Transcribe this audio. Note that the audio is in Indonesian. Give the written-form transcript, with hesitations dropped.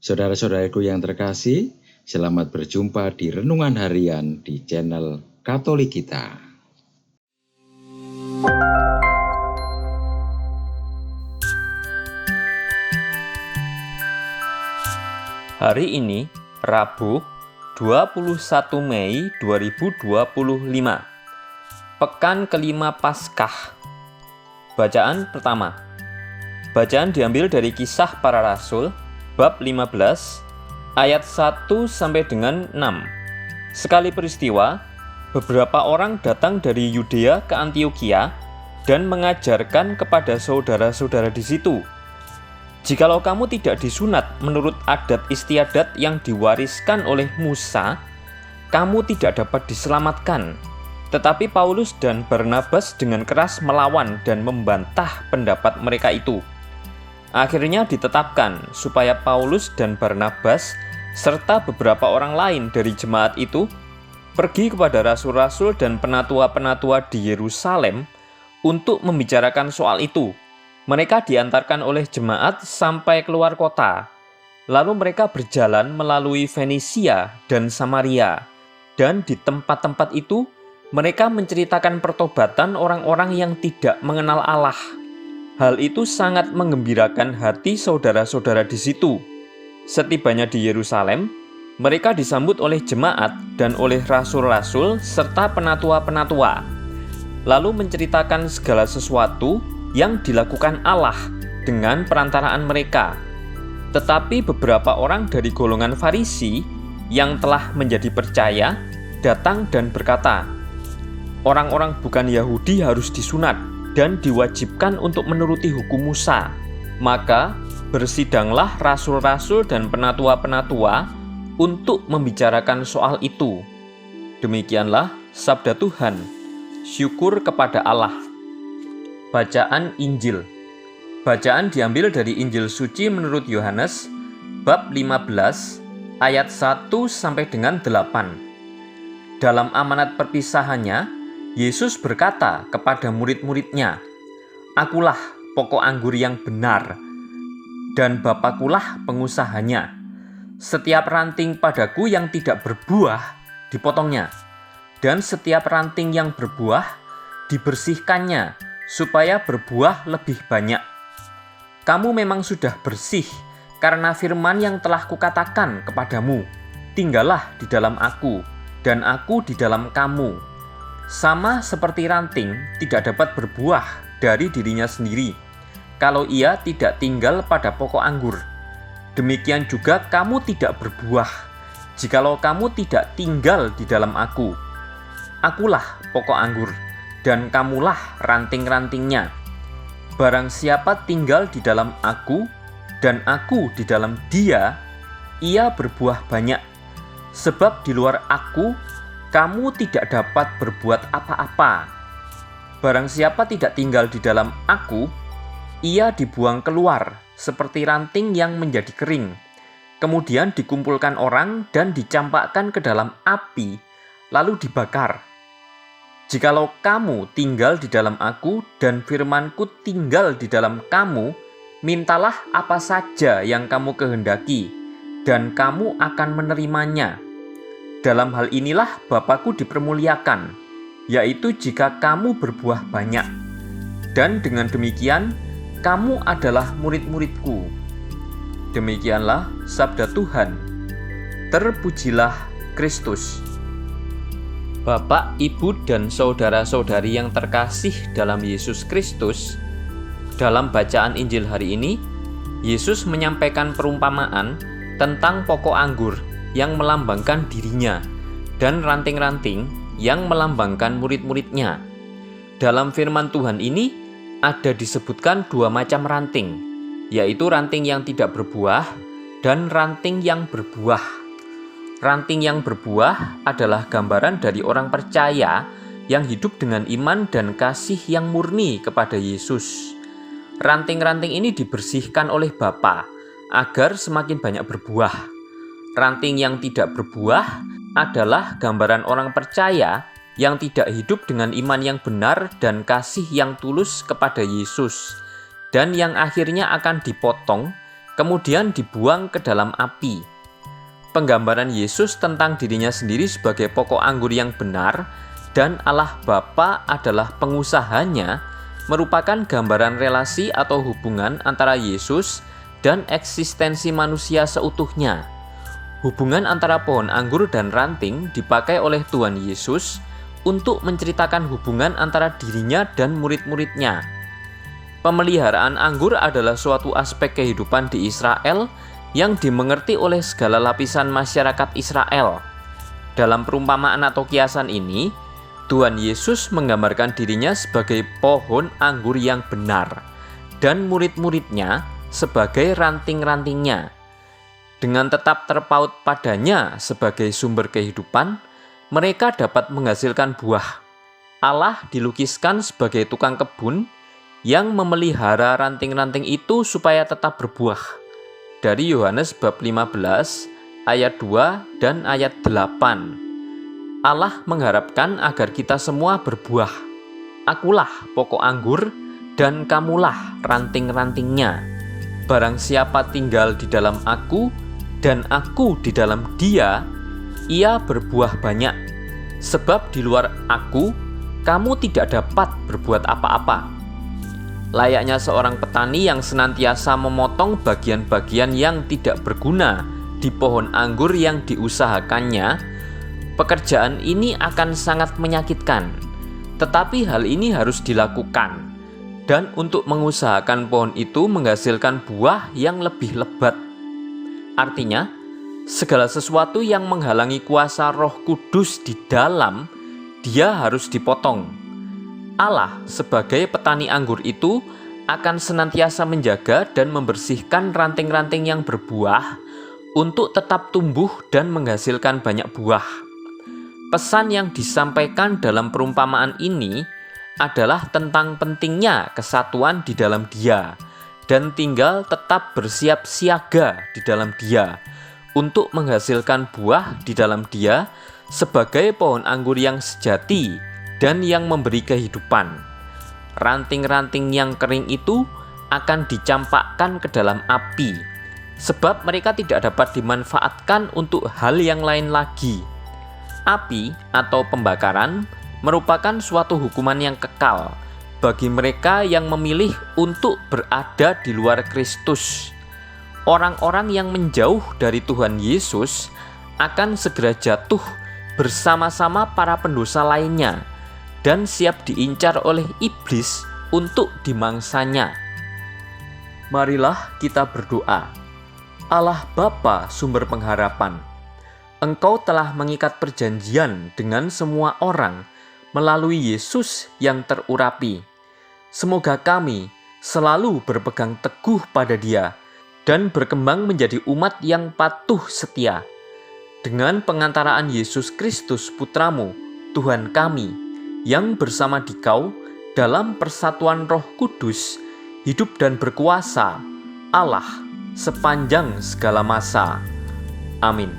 Saudara-saudaraku yang terkasih, selamat berjumpa di Renungan Harian di channel Katolik kita. Hari ini, Rabu, 21 Mei 2025, Pekan kelima Paskah. Bacaan pertama. Bacaan diambil dari Kisah Para Rasul, bab 15, ayat 1 sampai dengan 6. Sekali peristiwa, beberapa orang datang dari Yudea ke Antiokhia dan mengajarkan kepada saudara-saudara di situ, "Jikalau kamu tidak disunat menurut adat istiadat yang diwariskan oleh Musa, kamu tidak dapat diselamatkan." Tetapi Paulus dan Barnabas dengan keras melawan dan membantah pendapat mereka itu. Akhirnya ditetapkan supaya Paulus dan Barnabas serta beberapa orang lain dari jemaat itu pergi kepada rasul-rasul dan penatua-penatua di Yerusalem untuk membicarakan soal itu. Mereka diantarkan oleh jemaat sampai keluar kota. Lalu mereka berjalan melalui Fenisia dan Samaria. Dan di tempat-tempat itu, mereka menceritakan pertobatan orang-orang yang tidak mengenal Allah. Hal itu sangat menggembirakan hati saudara-saudara di situ. Setibanya di Yerusalem, mereka disambut oleh jemaat dan oleh rasul-rasul serta penatua-penatua. Lalu menceritakan segala sesuatu yang dilakukan Allah dengan perantaraan mereka. Tetapi beberapa orang dari golongan Farisi yang telah menjadi percaya datang dan berkata, "Orang-orang bukan Yahudi harus disunat dan diwajibkan untuk menuruti hukum Musa." Maka bersidanglah rasul-rasul dan penatua-penatua untuk membicarakan soal itu. Demikianlah sabda Tuhan. Syukur kepada Allah. Bacaan Injil. Bacaan diambil dari Injil Suci menurut Yohanes, bab 15, ayat 1 sampai dengan 8. Dalam amanat perpisahannya, Yesus berkata kepada murid-muridnya, "Akulah pokok anggur yang benar, dan Bapakulah pengusahanya. Setiap ranting padaku yang tidak berbuah, dipotongnya, dan setiap ranting yang berbuah, dibersihkannya, supaya berbuah lebih banyak. Kamu memang sudah bersih, karena firman yang telah kukatakan kepadamu. Tinggallah di dalam aku, dan aku di dalam kamu. Sama seperti ranting tidak dapat berbuah dari dirinya sendiri, kalau ia tidak tinggal pada pokok anggur. Demikian juga kamu tidak berbuah, jikalau kamu tidak tinggal di dalam aku. Akulah pokok anggur, dan kamulah ranting-rantingnya. Barang siapa tinggal di dalam aku, dan aku di dalam dia, ia berbuah banyak. Sebab di luar aku, kamu tidak dapat berbuat apa-apa. Barang siapa tidak tinggal di dalam aku, ia dibuang keluar seperti ranting yang menjadi kering. Kemudian dikumpulkan orang dan dicampakkan ke dalam api, lalu dibakar. Jikalau kamu tinggal di dalam aku dan firmanku tinggal di dalam kamu, mintalah apa saja yang kamu kehendaki, dan kamu akan menerimanya. Dalam hal inilah Bapakku dipermuliakan, yaitu jika kamu berbuah banyak. Dan dengan demikian, kamu adalah murid-muridku." Demikianlah sabda Tuhan. Terpujilah Kristus. Bapak, Ibu, dan saudara-saudari yang terkasih dalam Yesus Kristus, dalam bacaan Injil hari ini, Yesus menyampaikan perumpamaan tentang pokok anggur yang melambangkan dirinya dan ranting-ranting yang melambangkan murid-muridnya. Dalam firman Tuhan ini ada disebutkan dua macam ranting, yaitu ranting yang tidak berbuah dan ranting yang berbuah. Ranting yang berbuah adalah gambaran dari orang percaya yang hidup dengan iman dan kasih yang murni kepada Yesus. Ranting-ranting ini dibersihkan oleh Bapa agar semakin banyak berbuah. Ranting yang tidak berbuah adalah gambaran orang percaya yang tidak hidup dengan iman yang benar dan kasih yang tulus kepada Yesus, dan yang akhirnya akan dipotong kemudian dibuang ke dalam api. Penggambaran Yesus tentang dirinya sendiri sebagai pokok anggur yang benar dan Allah Bapa adalah pengusahanya merupakan gambaran relasi atau hubungan antara Yesus dan eksistensi manusia seutuhnya. Hubungan antara pohon anggur dan ranting dipakai oleh Tuhan Yesus untuk menceritakan hubungan antara dirinya dan murid-muridnya. Pemeliharaan anggur adalah suatu aspek kehidupan di Israel yang dimengerti oleh segala lapisan masyarakat Israel. Dalam perumpamaan atau kiasan ini, Tuhan Yesus menggambarkan dirinya sebagai pohon anggur yang benar dan murid-muridnya sebagai ranting-rantingnya. Dengan tetap terpaut padanya sebagai sumber kehidupan, mereka dapat menghasilkan buah. Allah dilukiskan sebagai tukang kebun yang memelihara ranting-ranting itu supaya tetap berbuah. Dari Yohanes bab 15 ayat 2 dan ayat 8. Allah mengharapkan agar kita semua berbuah. Akulah pokok anggur dan kamulah ranting-rantingnya. Barang siapa tinggal di dalam aku dan aku di dalam dia, ia berbuah banyak. Sebab di luar aku, kamu tidak dapat berbuat apa-apa. Layaknya seorang petani yang senantiasa memotong bagian-bagian yang tidak berguna di pohon anggur yang diusahakannya, pekerjaan ini akan sangat menyakitkan. Tetapi hal ini harus dilakukan, dan untuk mengusahakan pohon itu menghasilkan buah yang lebih lebat. Artinya, segala sesuatu yang menghalangi kuasa Roh Kudus di dalam, dia harus dipotong. Allah sebagai petani anggur itu akan senantiasa menjaga dan membersihkan ranting-ranting yang berbuah untuk tetap tumbuh dan menghasilkan banyak buah. Pesan yang disampaikan dalam perumpamaan ini adalah tentang pentingnya kesatuan di dalam Dia dan tinggal tetap bersiap siaga di dalam Dia untuk menghasilkan buah di dalam Dia sebagai pohon anggur yang sejati dan yang memberi kehidupan. Ranting-ranting yang kering itu akan dicampakkan ke dalam api, sebab mereka tidak dapat dimanfaatkan untuk hal yang lain lagi. Api atau pembakaran merupakan suatu hukuman yang kekal bagi mereka yang memilih untuk berada di luar Kristus. Orang-orang yang menjauh dari Tuhan Yesus akan segera jatuh bersama-sama para pendosa lainnya dan siap diincar oleh iblis untuk dimangsanya. Marilah kita berdoa. Allah Bapa sumber pengharapan, Engkau telah mengikat perjanjian dengan semua orang melalui Yesus yang terurapi. Semoga kami selalu berpegang teguh pada Dia dan berkembang menjadi umat yang patuh setia. Dengan pengantaraan Yesus Kristus Putramu, Tuhan kami, yang bersama Dikau dalam persatuan Roh Kudus, hidup dan berkuasa Allah sepanjang segala masa. Amin.